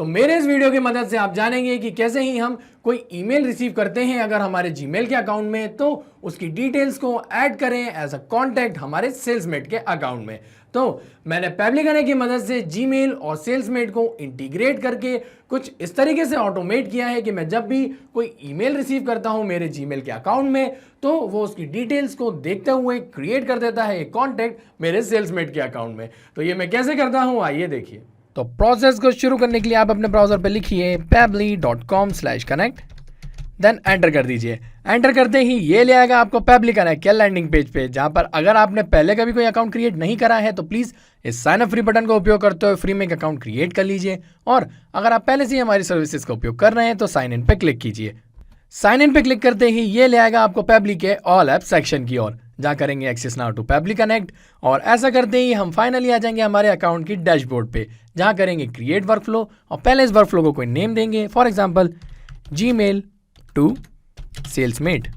तो मेरे इस वीडियो की मदद से आप जानेंगे कि कैसे ही हम कोई ईमेल रिसीव करते हैं अगर हमारे जीमेल के अकाउंट में, तो उसकी डिटेल्स को ऐड करें एज अ कॉन्टैक्ट हमारे सेल्समेट के अकाउंट में। तो मैंने पेबली कनेक्ट की मदद से जीमेल और सेल्समेट को इंटीग्रेट करके कुछ इस तरीके से ऑटोमेट किया है कि मैं जब भी कोई ईमेल रिसीव करता हूं मेरे जीमेल के अकाउंट में, तो वो उसकी डिटेल्स को देखते हुए क्रिएट कर देता है एक कॉन्टैक्ट मेरे सेल्समेट के अकाउंट में। तो ये मैं कैसे करता हूं, आइए देखिए। तो प्रोसेस को शुरू करने के लिए आप अपने ब्राउजर पे लिखिए pebly.com/connect, देन एंटर कर दीजिए। एंटर करते ही ये ले आएगा आपको पेबली कनेक्ट के लैंडिंग पेज पे, जहां पर अगर आपने पहले कभी कोई अकाउंट क्रिएट नहीं करा है तो प्लीज इस साइन अप फ्री बटन का उपयोग करते हुए फ्री में एक अकाउंट क्रिएट कर लीजिए, और अगर आप पहले से ही हमारी सर्विसेज का उपयोग कर रहे हैं तो साइन इन पे क्लिक कीजिए। साइन इन पे क्लिक करते ही ये ले आएगा आपको पेबली के ऑल ऐप सेक्शन की ओर, जहां करेंगे access now to Pabbly Connect, और ऐसा करते ही हम फाइनली आ जाएंगे हमारे अकाउंट की डैशबोर्ड पे, जहां करेंगे क्रिएट वर्कफ्लो, और पहले इस वर्कफ्लो को कोई नेम देंगे, फॉर एग्जांपल जीमेल टू सेल्समेट।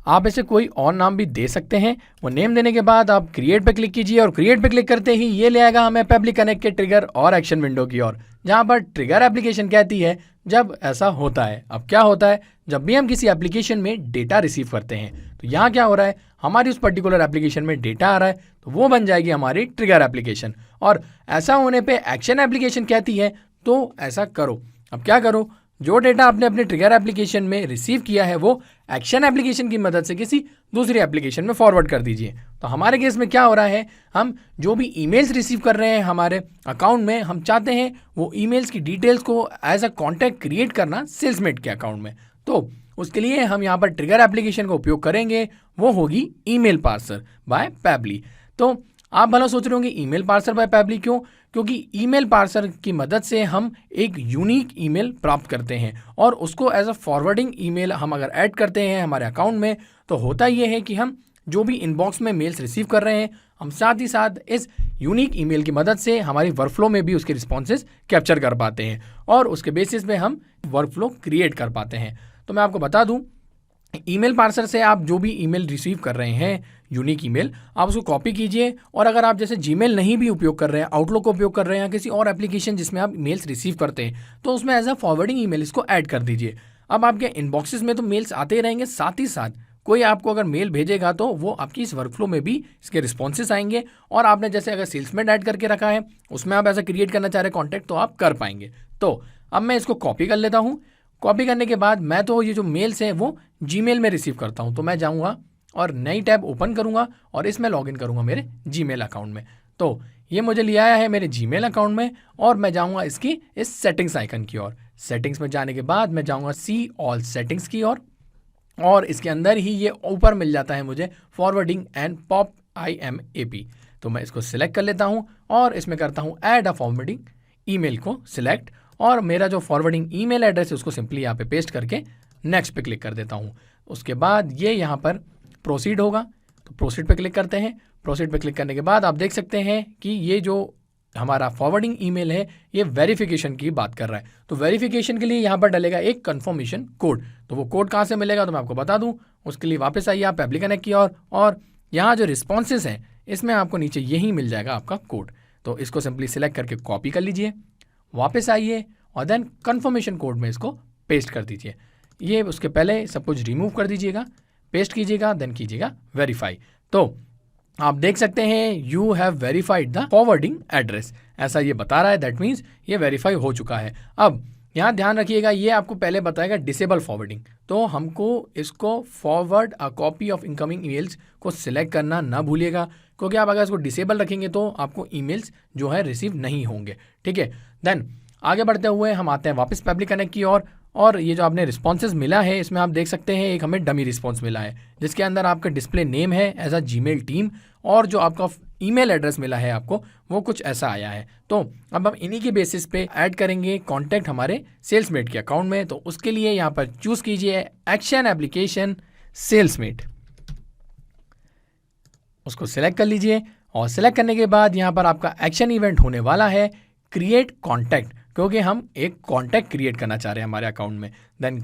आप इसे कोई और नाम भी दे सकते हैं। वो नेम देने के बाद आप क्रिएट पे क्लिक कीजिए, और क्रिएट पे क्लिक करते ही ये ले आएगा हमें पेबली कनेक्ट के ट्रिगर और एक्शन विंडो की ओर, जहां पर ट्रिगर एप्लीकेशन कहती है जब ऐसा होता है। अब क्या होता है, जब भी हम किसी एप्लीकेशन में डेटा रिसीव करते हैं तो यहाँ क्या हो रहा है, हमारी उस पर्टिकुलर एप्लीकेशन में डेटा आ रहा है, तो वो बन जाएगी हमारी ट्रिगर एप्लीकेशन, और ऐसा होने पे एक्शन एप्लीकेशन कहती है तो ऐसा करो। अब क्या करो, जो डेटा आपने अपने ट्रिगर एप्लीकेशन में रिसीव किया है वो एक्शन एप्लीकेशन की मदद से किसी दूसरी एप्लीकेशन में फॉरवर्ड कर दीजिए। तो हमारे केस में क्या हो रहा है, हम जो भी ईमेल्स रिसीव कर रहे हैं हमारे अकाउंट में, हम चाहते हैं वो ईमेल्स की डिटेल्स को एज अ कॉन्टैक्ट क्रिएट करना सेल्समेट के अकाउंट में। तो उसके लिए हम यहाँ पर ट्रिगर एप्लीकेशन का उपयोग करेंगे, वो होगी ईमेल पार्सर बाय पेबली। तो आप भला सोच रहे होंगे ईमेल पार्सर बाय पेबली क्यों? क्योंकि ईमेल पार्सर की मदद से हम एक यूनिक ईमेल प्राप्त करते हैं, और उसको एज अ फॉरवर्डिंग ईमेल हम अगर ऐड करते हैं हमारे अकाउंट में, तो होता ये है कि हम जो भी इनबॉक्स में मेल्स रिसीव कर रहे हैं, हम साथ ही साथ इस यूनिक ईमेल की मदद से हमारी वर्कफ्लो में भी उसके रिस्पॉन्सेज कैप्चर कर पाते हैं, और उसके बेसिस पे हम वर्कफ्लो क्रिएट कर पाते हैं। तो मैं आपको बता दूं, ईमेल पार्सर से आप जो भी ईमेल रिसीव कर रहे हैं यूनिक ईमेल, आप उसको कॉपी कीजिए, और अगर आप जैसे जीमेल नहीं भी उपयोग कर रहे हैं, आउटलुक का उपयोग कर रहे हैं या किसी और एप्लीकेशन जिसमें आप मेल्स रिसीव करते हैं, तो उसमें एज अ फॉरवर्डिंग ईमेल इसको ऐड कर दीजिए। अब आपके इनबॉक्सेस में तो मेल्स आते ही रहेंगे, साथ ही साथ कोई आपको अगर मेल भेजेगा तो वो आपकी इस वर्कफ्लो में भी इसके रिस्पॉन्सेस आएंगे, और आपने जैसे अगर सेल्समेट ऐड करके रखा है उसमें आप ऐसा क्रिएट करना चाह रहे हैं कॉन्टैक्ट, तो आप कर पाएंगे। तो अब मैं इसको कॉपी कर लेता हूँ। कॉपी करने के बाद मैं तो ये जो मेल्स हैं वो जीमेल में रिसीव करता हूँ, तो मैं जाऊँगा और नई टैब ओपन करूँगा और इसमें लॉगिन करूँगा मेरे जीमेल अकाउंट में। तो ये मुझे ले आया है मेरे जीमेल अकाउंट में, और मैं जाऊँगा इसकी इस सेटिंग्स आइकन की ओर। सेटिंग्स में जाने के बाद मैं जाऊँगा सी ऑल सेटिंग्स की ओर, और इसके अंदर ही ये ऊपर मिल जाता है मुझे फॉरवर्डिंग एंड पॉप IMAP। तो मैं इसको सिलेक्ट कर लेता हूँ और इसमें करता हूँ ऐड अ फॉरवर्डिंग ईमेल को सिलेक्ट, और मेरा जो फॉरवर्डिंग ईमेल एड्रेस है उसको सिंपली यहाँ पे पेस्ट करके नेक्स्ट पे क्लिक कर देता हूँ। उसके बाद ये यहाँ पर प्रोसीड होगा, तो प्रोसीड पे क्लिक करते हैं। प्रोसीड पे क्लिक करने के बाद आप देख सकते हैं कि ये जो हमारा फॉरवर्डिंग ईमेल है ये वेरिफिकेशन की बात कर रहा है। तो वेरिफिकेशन के लिए यहाँ पर डलेगा एक कंफर्मेशन कोड। तो वो कोड कहाँ से मिलेगा तो मैं आपको बता दूँ। उसके लिए वापस आइए आप पेबली कनेक्ट की ओर, और यहाँ जो रिस्पॉन्सेज हैं इसमें आपको नीचे यही मिल जाएगा आपका कोड। तो इसको सिंपली सिलेक्ट करके कॉपी कर लीजिए, वापस आइए और देन कंफर्मेशन कोड में इसको पेस्ट कर दीजिए। ये उसके पहले सब कुछ रिमूव कर दीजिएगा, पेस्ट कीजिएगा, देन कीजिएगा वेरीफाई। तो आप देख सकते हैं you have verified the forwarding address, ऐसा ये बता रहा है। दैट मीन्स ये वेरीफाई हो चुका है। अब यहाँ ध्यान रखिएगा, ये आपको पहले बताएगा डिसेबल फॉरवर्डिंग, तो हमको इसको forward a copy of incoming emails को सिलेक्ट करना ना भूलिएगा, क्योंकि आप अगर इसको डिसेबल रखेंगे तो आपको ईमेल्स जो है रिसीव नहीं होंगे। ठीक है, देन आगे बढ़ते हुए हम आते हैं वापस पेबली कनेक्ट की ओर, और ये जो आपने रिस्पॉन्सेज मिला है इसमें आप देख सकते हैं एक हमें डमी रिस्पॉन्स मिला है जिसके अंदर आपका डिस्प्ले नेम है एज अ जीमेल टीम, और जो आपका ईमेल एड्रेस मिला है आपको वो कुछ ऐसा आया है। तो अब हम इन्हीं के बेसिस पे ऐड करेंगे कॉन्टैक्ट हमारे सेल्समेट के अकाउंट में। तो उसके लिए यहाँ पर चूज कीजिए एक्शन एप्लीकेशन सेल्समेट, उसको सिलेक्ट कर लीजिए, और सिलेक्ट करने के बाद यहाँ पर आपका एक्शन इवेंट होने वाला है क्रिएट कॉन्टैक्ट, क्योंकि हम एक कॉन्टैक्ट क्रिएट करना चाह रहे हैं हमारे अकाउंट में। देन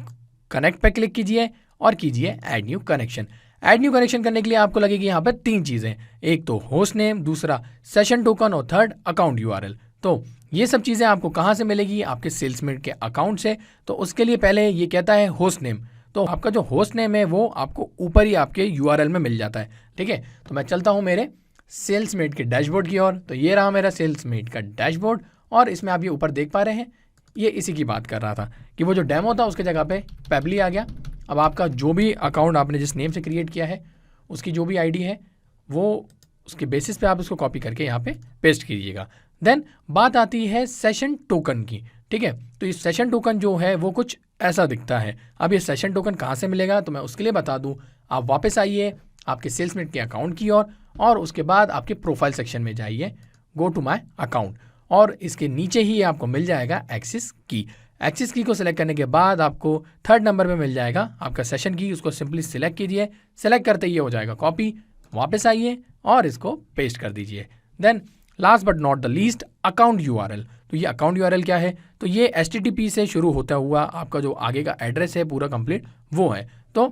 कनेक्ट पे क्लिक कीजिए और कीजिए add new connection. Add new connection करने के लिए आपको लगेगी यहाँ पर 3 चीज़ें, एक तो होस्ट नेम, दूसरा सेशन टोकन और थर्ड अकाउंट यूआरएल। तो ये सब चीज़ें आपको कहाँ से मिलेगी? आपके सेल्समेट के अकाउंट से। तो उसके लिए पहले ये कहता है होस्ट नेम, तो आपका जो होस्ट नेम है वो आपको ऊपर ही आपके यूआरएल में मिल जाता है। ठीक है, तो मैं चलता हूँ मेरे सेल्समेट के डैशबोर्ड की ओर। तो ये रहा मेरा सेल्समेट का डैशबोर्ड और इसमें आप ये ऊपर देख पा रहे हैं, ये इसी की बात कर रहा था कि वो जो डेमो था उसके जगह पे पेबली आ गया। अब आपका जो भी अकाउंट आपने जिस नेम से क्रिएट किया है उसकी जो भी आईडी है वो उसके बेसिस पे आप उसको कॉपी करके यहाँ पे पेस्ट कीजिएगा। देन बात आती है सेशन टोकन की। ठीक है, तो ये सेशन टोकन जो है वो कुछ ऐसा दिखता है। अब ये सेशन टोकन कहाँ से मिलेगा तो मैं उसके लिए बता दूँ, आप वापस आइए आपके सेल्समेट के अकाउंट की ओर और उसके बाद आपके प्रोफाइल सेक्शन में जाइए, गो टू माई अकाउंट, और इसके नीचे ही आपको मिल जाएगा एक्सेस की। एक्सेस की को सिलेक्ट करने के बाद आपको थर्ड नंबर पे मिल जाएगा आपका सेशन की, उसको सिंपली सिलेक्ट कीजिए। सिलेक्ट करते ही हो जाएगा कॉपी, वापस आइए और इसको पेस्ट कर दीजिए। Then last but not the least account URL. तो ये अकाउंट यूआरएल क्या है? तो ये HTTP से शुरू होता हुआ आपका जो आगे का एड्रेस है पूरा कंप्लीट वो है। तो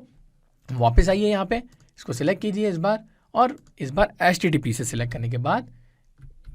वापस आइए यहाँ पे, इसको सिलेक्ट कीजिए इस बार और इस बार HTTP से सिलेक्ट करने के बाद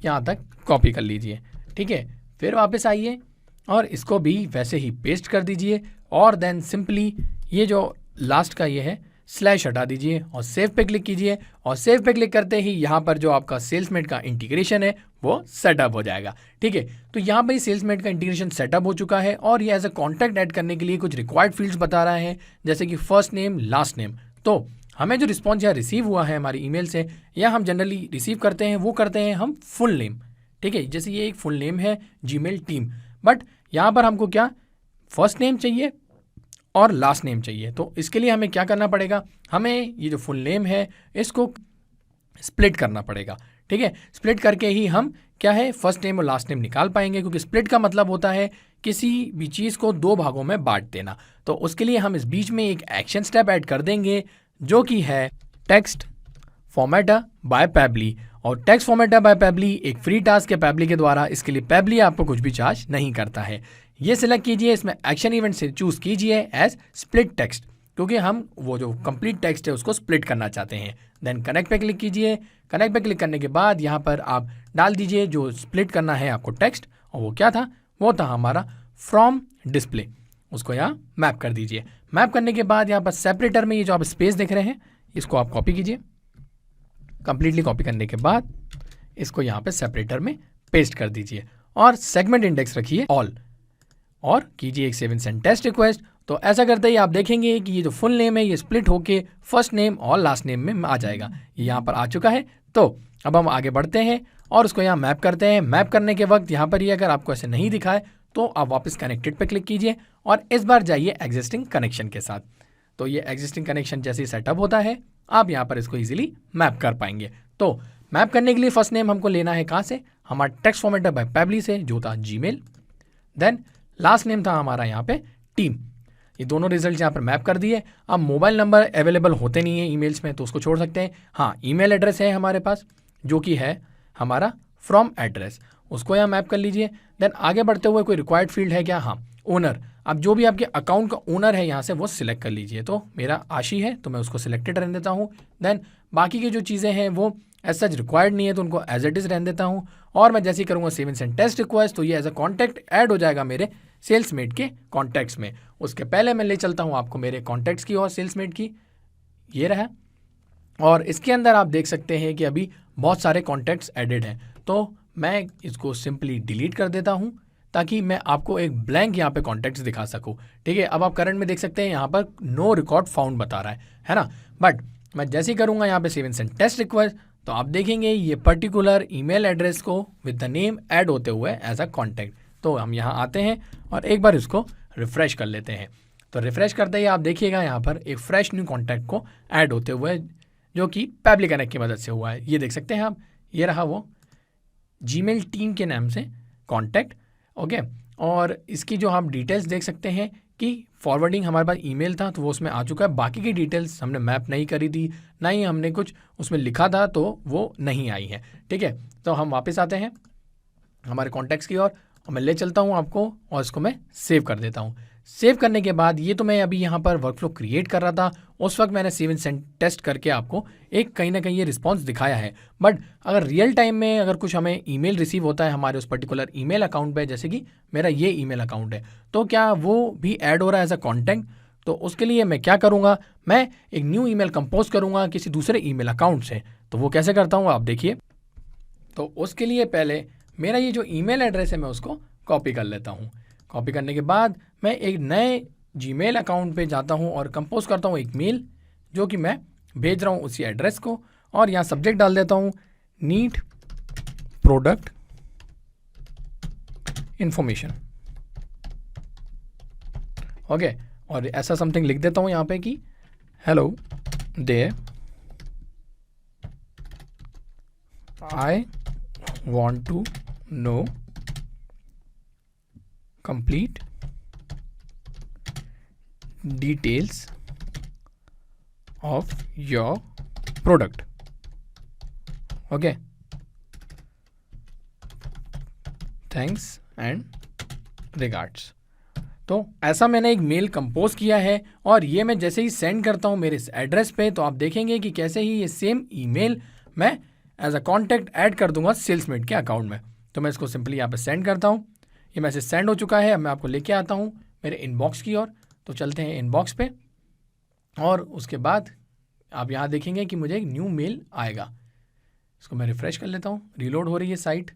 यहाँ तक कॉपी कर लीजिए। ठीक है, फिर वापस आइए और इसको भी वैसे ही पेस्ट कर दीजिए और देन सिंपली ये जो लास्ट का ये है स्लैश हटा दीजिए और सेव पे क्लिक कीजिए। और सेव पे क्लिक करते ही यहाँ पर जो आपका सेल्समेट का इंटीग्रेशन है वो सेटअप हो जाएगा। ठीक है, तो यहाँ पर सेल्समेट का इंटीग्रेशन सेटअप हो चुका है और ये एज अ कॉन्टैक्ट ऐड करने के लिए कुछ रिक्वायर्ड फील्ड्स बता रहा है, जैसे कि फर्स्ट नेम, लास्ट नेम। तो हमें जो रिस्पॉन्स यहाँ रिसीव हुआ है हमारी ईमेल से, या हम जनरली रिसीव करते हैं वो करते हैं हम फुल नेम। ठीक है, जैसे ये एक फुल नेम है जीमेल टीम, बट यहाँ पर हमको क्या फर्स्ट नेम चाहिए और लास्ट नेम चाहिए। तो इसके लिए हमें क्या करना पड़ेगा, हमें ये जो फुल नेम है इसको स्प्लिट करना पड़ेगा। ठीक है, स्प्लिट करके ही हम क्या है फर्स्ट नेम और लास्ट नेम निकाल पाएंगे, क्योंकि स्प्लिट का मतलब होता है किसी भी चीज़ को 2 भागों में बांट देना। तो उसके लिए हम इस बीच में एक एक्शन स्टेप ऐड कर देंगे जो कि है टेक्स्ट फॉर्मेटर बाय पैबली। और टेक्स्ट फॉर्मेटर बाय पैबली एक फ्री टास्क है पैबली के द्वारा, इसके लिए पैबली आपको कुछ भी चार्ज नहीं करता है। ये सिलेक्ट कीजिए, इसमें एक्शन इवेंट से चूज कीजिए एज स्प्लिट टेक्स्ट, क्योंकि हम वो जो कंप्लीट टेक्स्ट है उसको स्प्लिट करना चाहते हैं। देन कनेक्ट पे क्लिक कीजिए। कनेक्ट पे क्लिक करने के बाद यहाँ पर आप डाल दीजिए जो स्प्लिट करना है आपको टेक्स्ट, और वो क्या था, वो था हमारा फ्रॉम डिस्प्ले। उसको यहाँ मैप कर दीजिए। मैप करने के बाद यहाँ पर सेपरेटर में ये जो आप स्पेस देख रहे हैं इसको आप कॉपी कीजिए। कंप्लीटली कॉपी करने के बाद इसको यहाँ पे सेपरेटर में पेस्ट कर दीजिए और सेगमेंट इंडेक्स रखिए ऑल और कीजिए एक save and send test request. तो ऐसा करते ही आप देखेंगे कि ये जो फुल नेम है ये स्प्लिट होके फर्स्ट नेम और लास्ट नेम में आ जाएगा। ये यहाँ पर आ चुका है। तो अब हम आगे बढ़ते हैं और उसको यहाँ मैप करते हैं। मैप करने के वक्त यहाँ पर ही अगर आपको ऐसे नहीं दिखाए तो आप वापस कनेक्टेड पे क्लिक कीजिए और इस बार जाइए एग्जिस्टिंग कनेक्शन के साथ। तो ये एग्जिस्टिंग कनेक्शन जैसे ही सेटअप होता है आप यहाँ पर इसको इजीली मैप कर पाएंगे। तो मैप करने के लिए फर्स्ट नेम हमको लेना है कहाँ से, हमारा टेक्स्ट फॉर्मेटर बाय पैबली से जो था जीमेल। देन लास्ट नेम था हमारा यहाँ पे टीम। ये दोनों रिजल्ट यहाँ पर मैप कर दिए। अब मोबाइल नंबर अवेलेबल होते नहीं है ईमेल्स में तो उसको छोड़ सकते हैं। हाँ, ईमेल एड्रेस है हमारे पास जो कि है हमारा फ्रॉम एड्रेस, उसको यहाँ मैप कर लीजिए। देन आगे बढ़ते हुए कोई रिक्वायर्ड फील्ड है क्या, हाँ ओनर। अब जो भी आपके अकाउंट का ओनर है यहाँ से वो सिलेक्ट कर लीजिए। तो मेरा आशी है तो मैं उसको सिलेक्टेड रहने देता हूँ। देन बाकी की जो चीज़ें हैं वो एज सच रिक्वायर्ड नहीं है तो उनको एज इट इज़ रहने देता हूँ। और मैं जैसे ही करूँगा save and send test request तो ये एज अ कॉन्टैक्ट ऐड हो जाएगा मेरे सेल्समेट के कॉन्टैक्ट्स में। उसके पहले मैं ले चलता हूँ आपको मेरे कॉन्टैक्ट्स की और सेल्समेट की, ये रहा। और इसके अंदर आप देख सकते हैं कि अभी बहुत सारे कॉन्टैक्ट्स एडेड हैं। तो मैं इसको सिंपली डिलीट कर देता हूँ ताकि मैं आपको एक ब्लैंक यहाँ पे कॉन्टैक्ट्स दिखा सकूँ। ठीक है, अब आप करंट में देख सकते हैं यहाँ पर नो रिकॉर्ड फाउंड बता रहा है ना। बट मैं जैसे ही करूँगा यहाँ पे save and send test request तो आप देखेंगे ये पर्टिकुलर ईमेल एड्रेस को विद द नेम ऐड होते हुए एज अ कॉन्टैक्ट। तो हम यहाँ आते हैं और एक बार इसको रिफ्रेश कर लेते हैं। तो रिफ्रेश करते ही आप देखिएगा यहाँ पर एक फ्रेश न्यू कॉन्टैक्ट को ऐड होते हुए जो कि पैबली कनेक्ट की मदद से हुआ है। ये देख सकते हैं आप, ये रहा वो जीमेल टीम के नाम से कॉन्टैक्ट। ओके, और इसकी जो आप डिटेल्स देख सकते हैं कि फॉरवर्डिंग हमारे पास ईमेल था तो वो उसमें आ चुका है। बाकी की डिटेल्स हमने मैप नहीं करी थी, ना ही हमने कुछ उसमें लिखा था तो वो नहीं आई है। ठीक है, तो हम वापस आते हैं हमारे कॉन्टैक्ट्स की ओर और मैं ले चलता हूँ आपको और इसको मैं सेव कर देता हूँ। सेव करने के बाद ये तो मैं अभी यहाँ पर वर्कफ्लो क्रिएट कर रहा था, उस वक्त मैंने सेव एंड सेंड टेस्ट करके आपको एक कहीं ना कहीं ये रिस्पॉन्स दिखाया है। बट अगर रियल टाइम में अगर कुछ हमें ईमेल रिसीव होता है हमारे उस पर्टिकुलर ईमेल अकाउंट पे, जैसे कि मेरा ये ईमेल अकाउंट है, तो क्या वो भी ऐड हो रहा है एज अ कॉन्टैक्ट? तो उसके लिए मैं क्या करूँगा, मैं एक न्यू ईमेल कंपोज करूँगा किसी दूसरे ईमेल अकाउंट से। तो वो कैसे करता हूँ आप देखिए। तो उसके लिए पहले मेरा ये जो ईमेल एड्रेस है मैं उसको कॉपी कर लेता हूँ। कॉपी करने के बाद मैं एक नए जीमेल अकाउंट पे जाता हूँ और कंपोज करता हूँ एक मेल जो कि मैं भेज रहा हूँ उसी एड्रेस को, और यहाँ सब्जेक्ट डाल देता हूँ नीड प्रोडक्ट इंफॉर्मेशन। ओके, और ऐसा समथिंग लिख देता हूँ यहाँ पे कि hello there, I want to know complete details of your product. Okay, thanks and regards। तो ऐसा मैंने एक मेल कंपोज किया है और ये मैं जैसे ही सेंड करता हूँ मेरे इस एड्रेस पे, तो आप देखेंगे कि कैसे ही ये सेम ईमेल मैं एज अ कॉन्टैक्ट ऐड कर दूंगा सेल्समेट के अकाउंट में। तो मैं इसको सिंपली यहाँ पे सेंड करता हूँ। ये मैसेज सेंड हो चुका है। अब मैं आपको लेके आता हूँ मेरे इनबॉक्स की ओर। तो चलते हैं इनबॉक्स पे, और उसके बाद आप यहाँ देखेंगे कि मुझे एक न्यू मेल आएगा। इसको मैं रिफ्रेश कर लेता हूँ, रीलोड हो रही है साइट।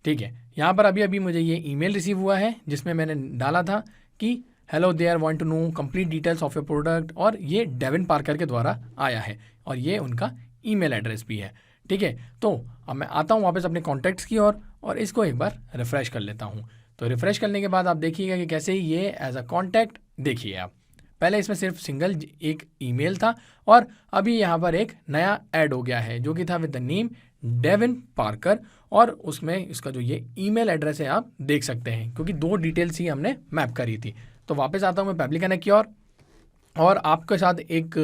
ठीक है, यहाँ पर अभी मुझे ये ईमेल रिसीव हुआ है जिसमें मैंने डाला था कि hello there, want to know complete details of your product, और ये डेविन पार्कर के द्वारा आया है और ये उनका ईमेल एड्रेस भी है। ठीक है, तो अब मैं आता हूँ वापस अपने कॉन्टैक्ट्स की ओर और इसको एक बार रिफ़्रेश कर लेता हूँ। तो रिफ़्रेश करने के बाद आप देखिएगा कि कैसे ही ये एज अ कॉन्टैक्ट, देखिए आप पहले इसमें सिर्फ सिंगल एक ईमेल था और अभी यहाँ पर एक नया ऐड हो गया है जो कि था with the name Devin Parker, और उसमें इसका जो ये ईमेल एड्रेस है आप देख सकते हैं, क्योंकि 2 डिटेल्स ही हमने मैप करी थी। तो वापस आता हूँ मैं पब्लिक कनेक्ट की ओर और आपके साथ एक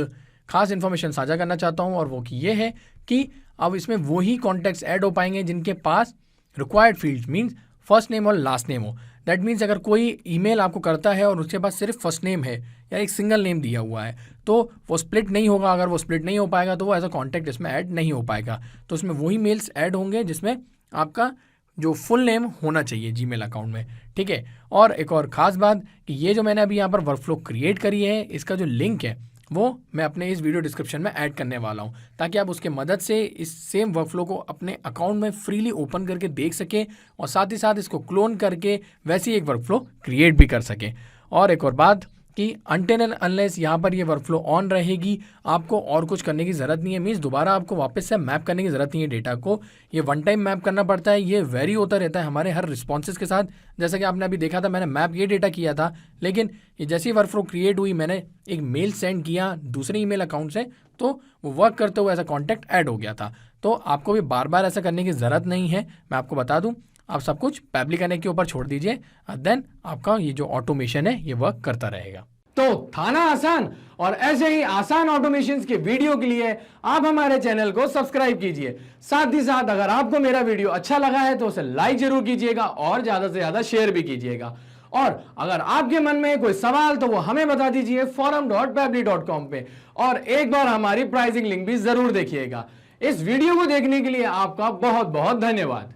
खास इन्फॉर्मेशन साझा करना चाहता हूँ, और वो कि ये है कि अब इसमें वही कॉन्टैक्ट्स ऐड हो पाएंगे जिनके पास required field means first name और लास्ट नेम हो। दैट मीन्स अगर कोई ईमेल आपको करता है और उसके पास सिर्फ फर्स्ट नेम है या एक सिंगल नेम दिया हुआ है तो वो स्प्लिट नहीं होगा। अगर वो स्प्लिट नहीं हो पाएगा तो वो एज अ कॉन्टैक्ट इसमें ऐड नहीं हो पाएगा। तो इसमें वही मेल्स ऐड होंगे जिसमें आपका जो फुल नेम होना चाहिए जीमेल अकाउंट में। ठीक है, और एक और ख़ास बात कि ये जो मैंने अभी यहाँ पर वर्कफ्लो क्रिएट करी है, इसका जो लिंक है वो मैं अपने इस वीडियो डिस्क्रिप्शन में ऐड करने वाला हूँ, ताकि आप उसके मदद से इस सेम वर्कफ्लो को अपने अकाउंट में फ्रीली ओपन करके देख सकें और साथ ही साथ इसको क्लोन करके वैसी एक वर्कफ्लो क्रिएट भी कर सकें। और एक और बात कि अनटिल एंड अनलेस यहाँ पर ये वर्कफ्लो ऑन रहेगी, आपको और कुछ करने की ज़रूरत नहीं है। मीन्स दोबारा आपको वापस से मैप करने की ज़रूरत नहीं है डेटा को, ये वन टाइम मैप करना पड़ता है। ये वेरी होता रहता है हमारे हर रिस्पॉन्सेज के साथ। जैसा कि आपने अभी देखा था, मैंने मैप ये डेटा किया था, लेकिन ये जैसी वर्कफ्लो क्रिएट हुई, मैंने एक मेल सेंड किया दूसरे ईमेल अकाउंट से, तो वो वर्क करते हुए ऐसा कॉन्टैक्ट ऐड हो गया था। तो आपको भी बार बार ऐसा करने की ज़रूरत नहीं है। मैं आपको बता दूँ, आप सब कुछ पब्लिक कनेक्ट के ऊपर छोड़ दीजिए, देन आपका ये जो ऑटोमेशन है ये वर्क करता रहेगा। तो था ना आसान, और ऐसे ही आसान ऑटोमेशन के वीडियो के लिए आप हमारे चैनल को सब्सक्राइब कीजिए। साथ ही साथ अगर आपको मेरा वीडियो अच्छा लगा है तो उसे लाइक जरूर कीजिएगा और ज्यादा से ज्यादा शेयर भी कीजिएगा। और अगर आपके मन में कोई सवाल तो वो हमें बता दीजिए forum.pabbly.com पे, और एक बार हमारी प्राइसिंग लिंक भी जरूर देखिएगा। इस वीडियो को देखने के लिए आपका बहुत बहुत धन्यवाद।